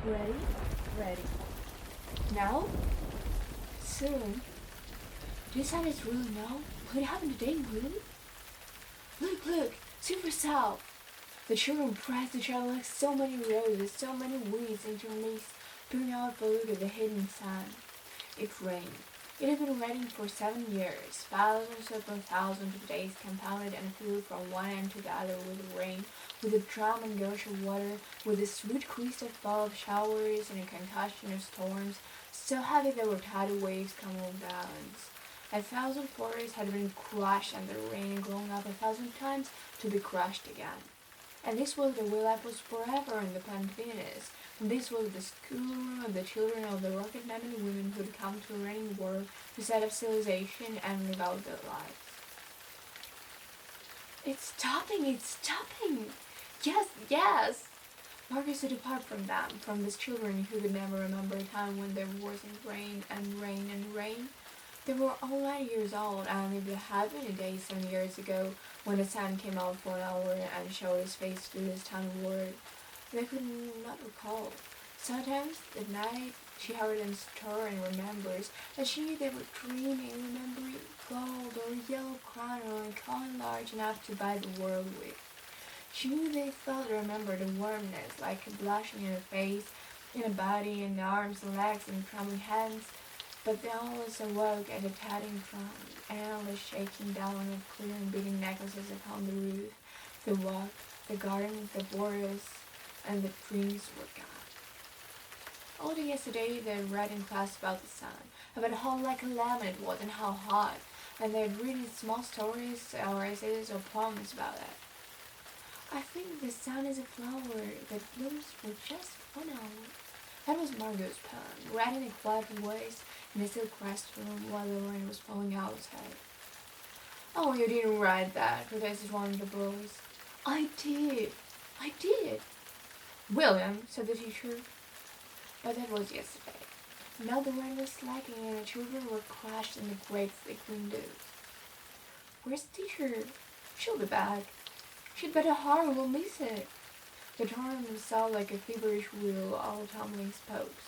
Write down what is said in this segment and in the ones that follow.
Ready? Ready. Now? Soon. This sun is real now? What happened today, really? Look! Supercell! The children pressed each other like so many roses, so many weeds intermixed, peering out the look of the hidden sun. It rained. It had been raining for 7 years. Thousands upon thousands of days compounded and flew from one end to the other with the rain, with the drum and gush of water, with the sweet crystal fall of showers and a concussion of storms, so heavy there were tidal waves coming over the islands. 1,000 forests had been crushed under the rain and grown up 1,000 times to be crushed again. And this was the way life was forever on the planet Venus. And this was the schoolroom of the children of the rocket men and women who had come to a raining world to set up civilization and live out their lives. It's stopping! Yes! Marcus stood apart from them, from these children who could never remember a time when there wasn't rain and rain and rain. They were all 9 years old, and if there had been a day 7 years ago when the sun came out for an hour and showed his face through this tiny world, they could not recall. Sometimes at night she heard them stir and remembers, and she knew they were dreaming, remembering gold or yellow crown or a coin large enough to buy the world with. She knew they felt and remembered the warmness, like a blushing in her face, in her body, in the arms and legs and trembling hands. But they always awoke at a tatting from an endless shaking down of clear and beating necklaces upon the roof, the walk, the garden, the borders, and the dreams were gone. All day yesterday they read in class about the sun, about how like a lemon it was and how hot, and they had written small stories or essays or poems about it. I think the sun is a flower that blooms for just 1 hour. That was Margot's poem, read in a quiet voice in a silk classroom while the rain was falling outside. Oh, you didn't write that, protested one of the boys. I did. William, said the teacher. But that was yesterday. Now the rain was slacking and the children were crushed in the great thick windows. Where's the teacher? She'll be back. She'd better hurry, we'll miss it. They turned themselves like a feverish wheel, all tumbling spokes.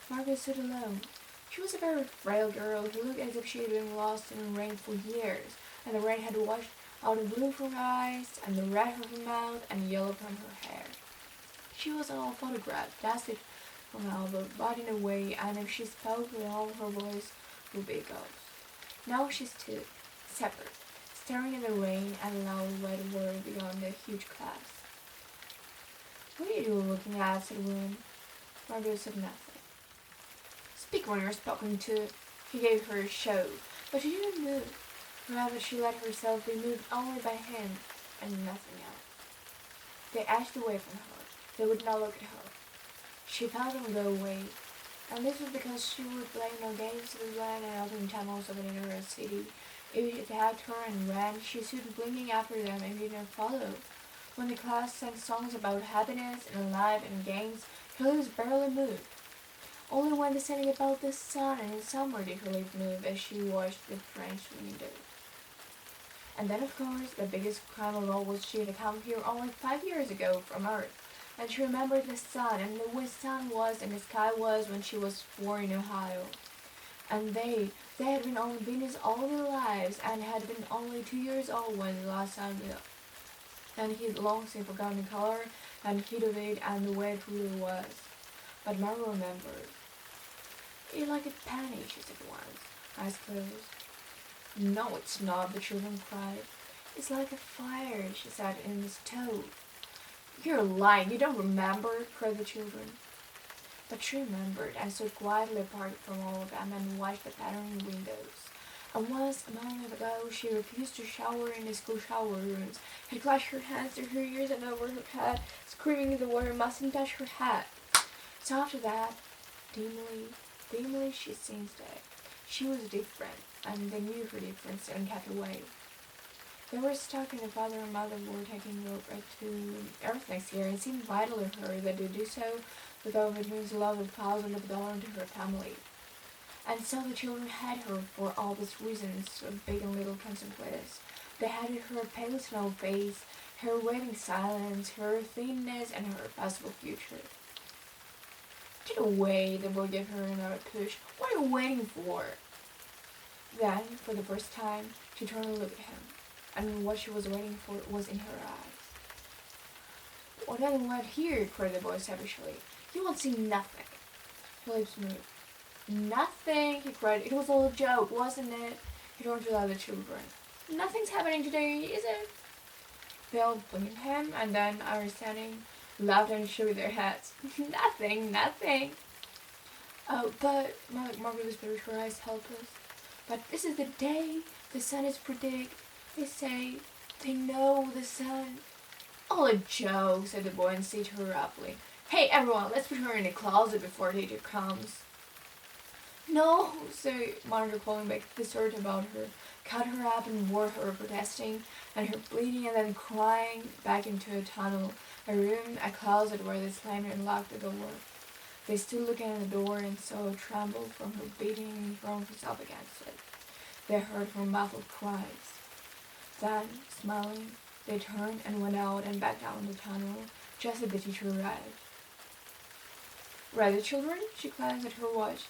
Margaret stood alone. She was a very frail girl who looked as if she had been lost in the rain for years, and the rain had washed out the blue from her eyes, and the red from her mouth, and the yellow from her hair. She was an old photograph, dusted from her elbow, but in a way, and if she spoke with all her voice, would be a ghost. Now she stood, separate, staring at the rain and the loud wet world beyond the huge clouds. What are you looking at? Said William. Margaret said nothing. Speak when you're spoken to. He gave her a shove, but she didn't move. Rather, she let herself be moved only by him and nothing else. They edged away from her. They would not look at her. She felt them go away, and this was because she would play no games with land and open tunnels of an inner city. If it attacked her and ran, she stood blinking after them and did not follow. When the class sang songs about happiness and life and games, her lips barely moved. Only when they sang about the sun and its summer did her lips move as she watched the French window. And then, of course, the biggest crime of all was she had come here only 5 years ago from Earth, and she remembered the sun and the way the sun was and the sky was when she was 4 in Ohio. And they had been on Venus all their lives and had been only 2 years old when the last sun fell. And he had long since forgotten the color and heat of it and the way it really was. But Margot remembered. It's like a penny, she said once, eyes closed. No, it's not, the children cried. It's like a fire, she said, in the stove. You're lying, you don't remember, cried the children. But she remembered and stood quietly apart from all of them and watched the pattering windows. And once, a moment ago, she refused to shower in the school shower rooms, had clutched her hands to her ears and over her head, screaming the water mustn't touch her head. So after that, dimly she sensed it. She was different, and they knew her difference and kept away. They were stuck, and the father and mother were taking her to Earth next year, and it seemed vital to her that they do so without returning the love of $1,000 to her family. And so the children had her for all these reasons, big and little consequences. They had her pale snow face, her waiting silence, her thinness, and her possible future. Get away, the boy gave her another push. What are you waiting for? Then, for the first time, she turned to look at him, and what she was waiting for was in her eyes. Well, then what here? Cried the boy savagely. You won't see nothing. Her lips moved. Nothing, he cried. It was all a joke, wasn't it? He turned to the other children. Nothing's happening today, is it? They all blinked at him, and then, understanding, laughed and shook their heads. Nothing, nothing. Oh, but, Margaret whispered, her eyes helpless. But this is the day the sun is predict. They say they know the sun. All a joke, said the boy and seized her roughly. Hey, everyone, let's put her in the closet before teacher comes. No, said Margaret, calling back, disturbed about her, cut her up and wore her, protesting, and her bleeding and then crying back into a tunnel, a room, a closet where they slammed and locked the door. They stood looking at the door and saw her tremble from her beating and throwing herself against it. They heard her muffled cries. Then, smiling, they turned and went out and back down the tunnel, just as the teacher arrived. Ready, children? She glanced at her watch.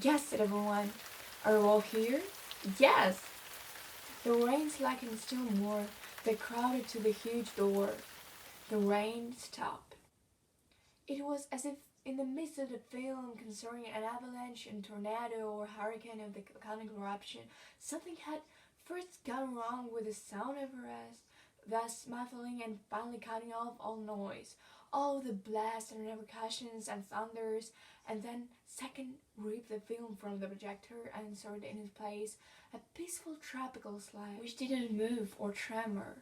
Yes, said everyone. Are you all here? Yes. The rain slackened still more. They crowded to the huge door. The rain stopped. It was as if in the midst of the film concerning an avalanche and tornado or hurricane of the volcanic eruption, something had first gone wrong with the sound apparatus, thus muffling and finally cutting off all noise, all the blasts and repercussions and thunders, and then second ripped the film from the projector and inserted in its place a peaceful tropical slide which didn't move or tremor.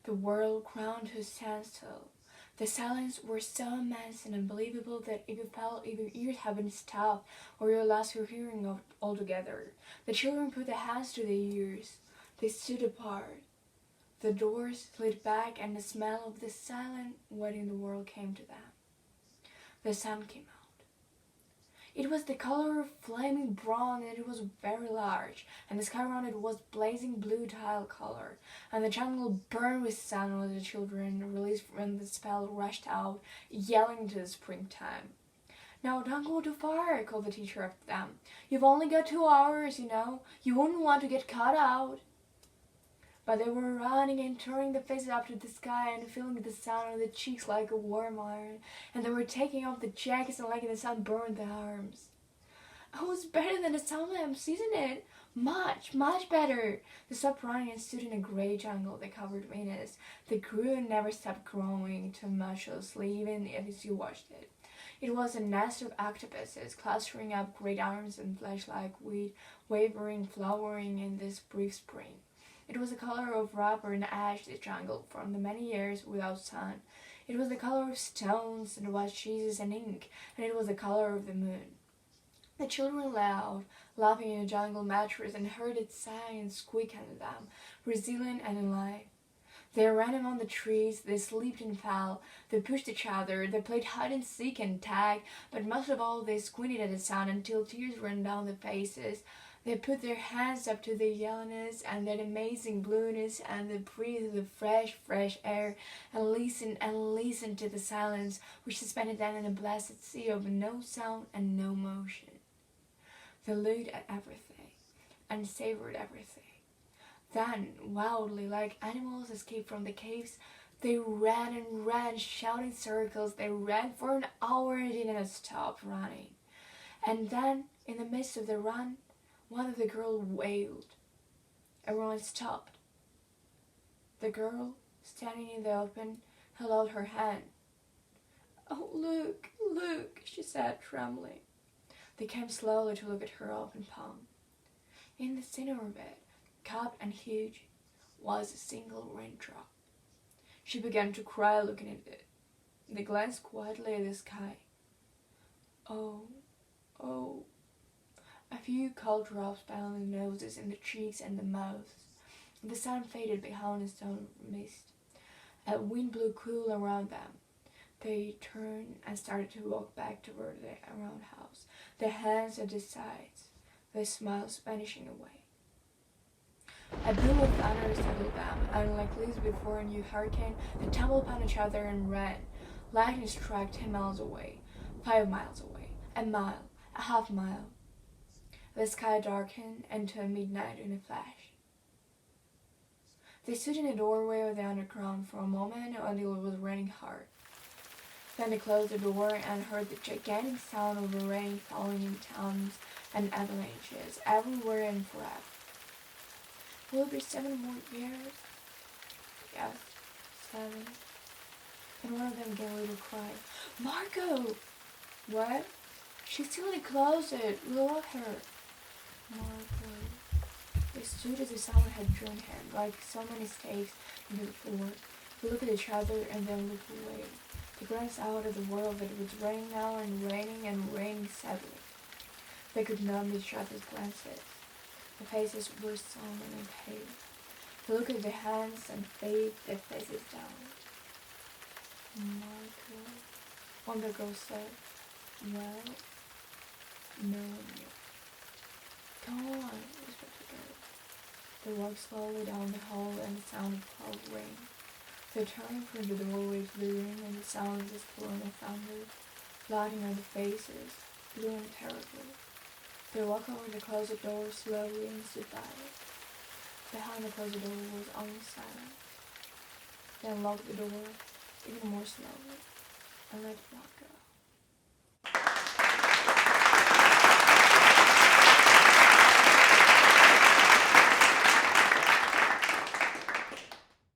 The world ground to a standstill. The silence was so immense and unbelievable that if you felt if your ears had been stopped or you lost your hearing altogether. The children put their hands to their ears. They stood apart. The doors slid back and the smell of the silent what in the world came to them. The sun came out. It was the color of flaming bronze and it was very large, and the sky around it was blazing blue tile color, and the jungle burned with sun as the children, released from the spell, rushed out, yelling into the springtime. Now don't go too far, called the teacher after them. You've only got 2 hours, you know. You wouldn't want to get caught out. But they were running and turning their faces up to the sky and feeling the sun on the cheeks like a warm iron, and they were taking off the jackets and letting the sun burn their arms. Oh, it's better than the sun lamps, isn't it? Much, much better. They stopped running and stood in a grey jungle they covered Venus. They grew and never stopped growing tumultuously, even as you watched it. It was a nest of octopuses, clustering up great arms and flesh like wheat, wavering, flowering in this brief spring. It was the color of rubber and ash, this jungle, from the many years without sun. It was the color of stones and white cheeses and ink, and it was the color of the moon. The children lay out, laughing in a jungle mattress, and heard it sigh and squeak under them, resilient and alive. They ran among the trees, they slipped and fell, they pushed each other, they played hide and seek and tag, but most of all they squinted at the sun until tears ran down their faces. They put their hands up to the yellowness and that amazing blueness, and they breathed the fresh, fresh air, and listened to the silence which suspended them in a blessed sea of no sound and no motion. They looked at everything, and savored everything. Then, wildly, like animals escaped from the caves, they ran, shouting circles. They ran for an hour and didn't stop running. And then, in the midst of the run, one of the girls wailed. Everyone stopped. The girl, standing in the open, held out her hand. "Oh, look, look," she said, trembling. They came slowly to look at her open palm. In the center of it, cupped and huge, was a single raindrop. She began to cry looking at it. They glanced quietly at the sky. Oh, oh. A few cold drops fell on the noses and the cheeks and the mouths. The sun faded behind a stone mist. A wind blew cool around them. They turned and started to walk back toward the roundhouse, their hands at their sides, their smiles vanishing away. A boom of thunder startled them, and like leaves before a new hurricane, they tumbled upon each other and ran. Lightning struck 10 miles away. 5 miles away. A mile, a half mile. The sky darkened into midnight in a flash. They stood in the doorway of the underground for a moment until it was raining hard. Then they closed the door and heard the gigantic sound of the rain falling in towns and avalanches everywhere and forever. Will it be 7 more years? Yes, 7. And one of them gave a little cry. Marco! What? She's still in the closet. We love her. Marco. They stood as if someone had drawn him, like so many stakes into the floor. They looked at each other and then looked away. They glanced out at the world that was raining now and raining sadly. They could not meet each other's glances. The faces were solemn and pale. They looked at their hands and laid their faces down. Marco, one of the girls said, well, no one knew. Come on, whispered the girl. They walked slowly down the hall and the sound of cloud rain. They turned from the doorway to the room and the sound of the storm and thunder, flooding on their faces, blew and terrible. They walked over the closet door slowly and stood by it. Behind the closet door was only silence. Then locked the door even more slowly and let it not go.